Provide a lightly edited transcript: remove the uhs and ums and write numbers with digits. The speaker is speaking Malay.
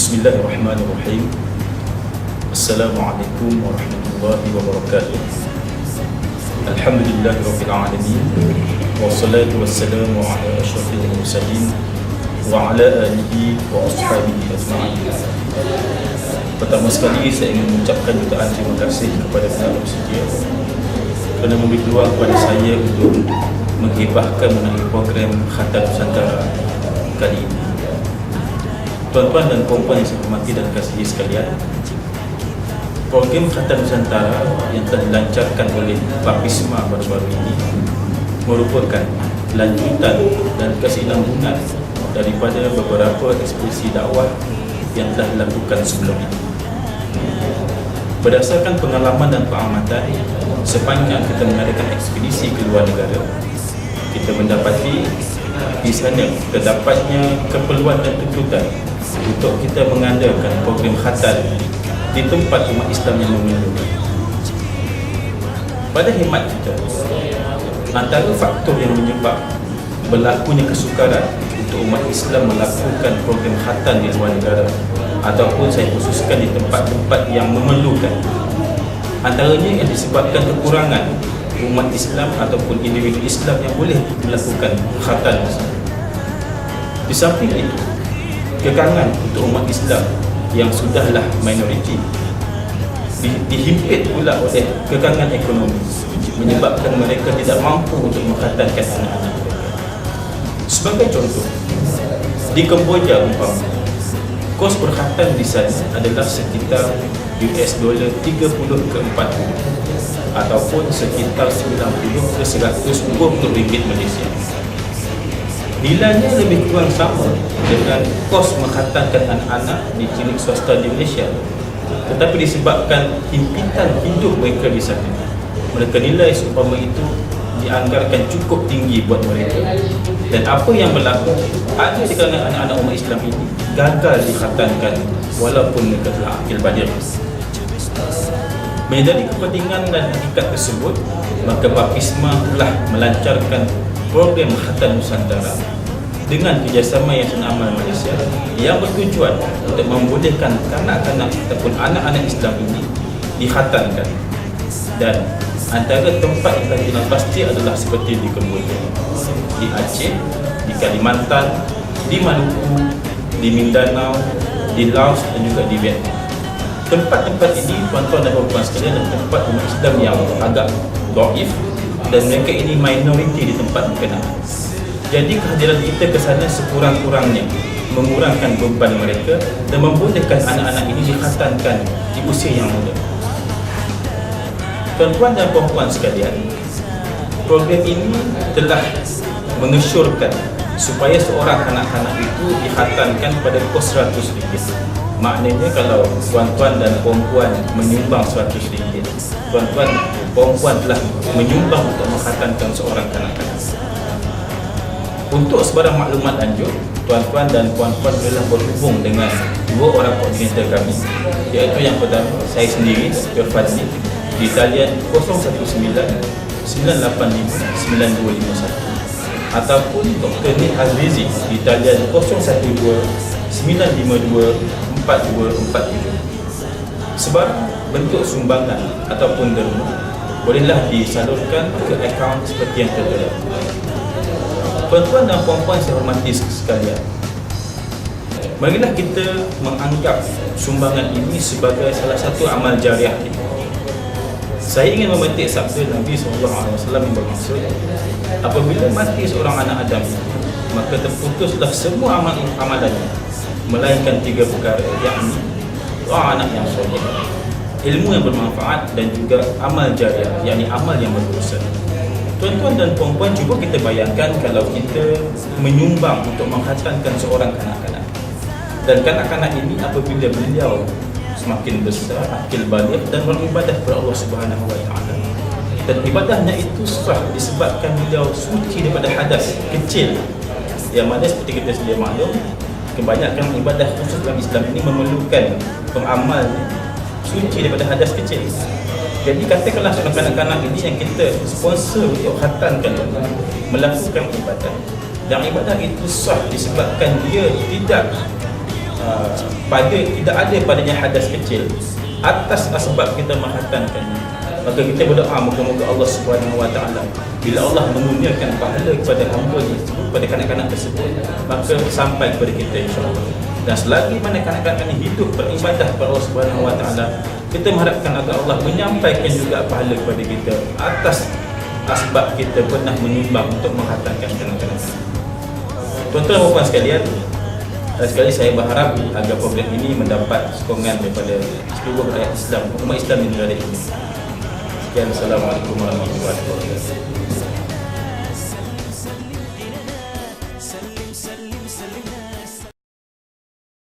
Bismillahirrahmanirrahim. Assalamualaikum warahmatullahi wabarakatuh. Alhamdulillahirabbil alamin. Wassalatu wassalamu ala asyrafil mursalin wa ala alihi wa ashabihi ajma'in. Pertama sekali saya ingin mengucapkan jutaan terima kasih kepada penonton setia kerana memberi peluang kepada saya untuk menghibahkan mengenai program Khatam Nusantara kali ini. Tuan-tuan dan puan-puan yang saya hormati dan kasihi sekalian, program Khatam Nusantara yang telah dilancarkan oleh Baptisma baru-baru ini merupakan lanjutan dan kesinambungan daripada beberapa ekspedisi dakwah yang telah dilakukan sebelum ini. Berdasarkan pengalaman dan pengamatan sepanjang kita mengadakan ekspedisi ke luar negara, kita mendapati di sana terdapatnya keperluan dan tuntutan untuk kita mengadakan program khatam di tempat umat Islam yang memerlukan. Pada khidmat kita, antara faktor yang menyebab berlakunya kesukaran untuk umat Islam melakukan program khatam di luar negara ataupun saya khususkan di tempat-tempat yang memerlukan, antaranya yang disebabkan kekurangan umat Islam ataupun individu Islam yang boleh melakukan khatam. Di samping itu, kekangan untuk umat Islam yang sudahlah minoriti dihimpit pula oleh kekangan ekonomi, menyebabkan mereka tidak mampu untuk mengkhatamkan anak-anak mereka. Sebagai contoh, di Kemboja umpama, kos berkhatam di sana adalah sekitar $30 ke 40 ataupun sekitar 90 ke 120 ringgit Malaysia. Nilainya lebih kurang sama dengan kos mengkhatamkan anak-anak di klinik swasta di Malaysia, tetapi disebabkan himpitan hidup mereka di sana, mereka nilai seumpama itu dianggarkan cukup tinggi buat mereka. Dan apa yang berlaku ada di kalangan anak-anak umat Islam ini gagal dikhatamkan walaupun mereka telah akil baligh. Menyadari kepentingan dan hakikat tersebut, maka Baptisma telah melancarkan program Khatam Nusantara dengan kerjasama Yayasan Amal Malaysia yang bertujuan untuk membolehkan kanak-kanak ataupun anak-anak Islam ini dikhatamkan. Dan antara tempat yang telah pasti adalah seperti di Kemboja, di Aceh, di Kalimantan, di Maluku, di Mindanao, di Laos dan juga di Vietnam. Tempat-tempat ini, tuan-tuan dan puan-puan sekalian, adalah tempat umat Islam yang agak dhaif dan mereka ini minoriti di tempat berkenaan. Jadi kehadiran kita ke sana sekurang-kurangnya mengurangkan beban mereka dan membolehkan anak-anak ini dikhatamkan di usia yang muda. Tuan-tuan dan puan-puan sekalian, program ini telah mengesyorkan supaya seorang kanak-kanak itu dikhatamkan pada kos RM100. Maknanya kalau tuan-tuan dan puan-puan menyumbang RM100, tuan-tuan puan-puan telah menyumbang untuk mengkhatamkan seorang kanak-kanak. Untuk sebarang maklumat lanjut, tuan-tuan dan puan-puan bolehlah berhubung dengan dua orang koordinator kami, iaitu yang pertama saya sendiri, Dr. Fadli, di talian 019-985-9251, ataupun Dr. Nih Azrizi di talian 012-952-4247. Sebarang bentuk sumbangan ataupun derma bolehlah disalurkan ke akaun seperti yang tertera. Tuan-tuan dan puan-puan saya hormati sekalian, marilah kita menganggap sumbangan ini sebagai salah satu amal jariah kita. Saya ingin memetik sabda Nabi SAW yang bermaksud, apabila mati seorang anak Adam, maka terputuslah semua amalannya, melainkan tiga perkara, yakni doa anak yang soleh, ilmu yang bermanfaat dan juga amal jariah, yakni amal yang berdosa. Tuan-tuan dan puan-puan, cuba kita bayangkan kalau kita menyumbang untuk mengkhatamkan seorang kanak-kanak, dan kanak-kanak ini apabila beliau semakin besar, akil baligh dan beribadah kepada Allah Subhanahu wa taala, dan ibadahnya itu sah disebabkan beliau suci daripada hadas kecil, yang mana seperti kita sedia maklum, kebanyakan ibadah khusus dalam Islam ini memerlukan pengamal suci daripada hadas kecil. Jadi katakanlah seorang kanak-kanak ini yang kita sponsor untuk khatamkan melakukan ibadah, dan ibadah itu sah disebabkan dia tidak tidak ada padanya hadas kecil atas asbab kita menghatamkannya, maka kita berdoa moga-moga Allah Subhanahu Wa Taala bila Allah mengurniakan pahala kepada hamba-Nya tersebut, pada kanak-kanak tersebut, maka sampai kepada kita insya-Allah. Dan selagi mana kanak-kanak ini hidup beribadah kepada Allah Subhanahu Wa Taala, kita mengharapkan agar Allah menyampaikan juga pahala kepada kita atas asbab kita pernah menyumbang untuk menghatamkan kanak-kanak. Tuan-tuan dan puan sekalian, sekali saya berharap agar program ini mendapat sokongan daripada seluruh rakyat Islam, umat Islam di negara ini. Sekian, Assalamualaikum warahmatullahi wabarakatuh.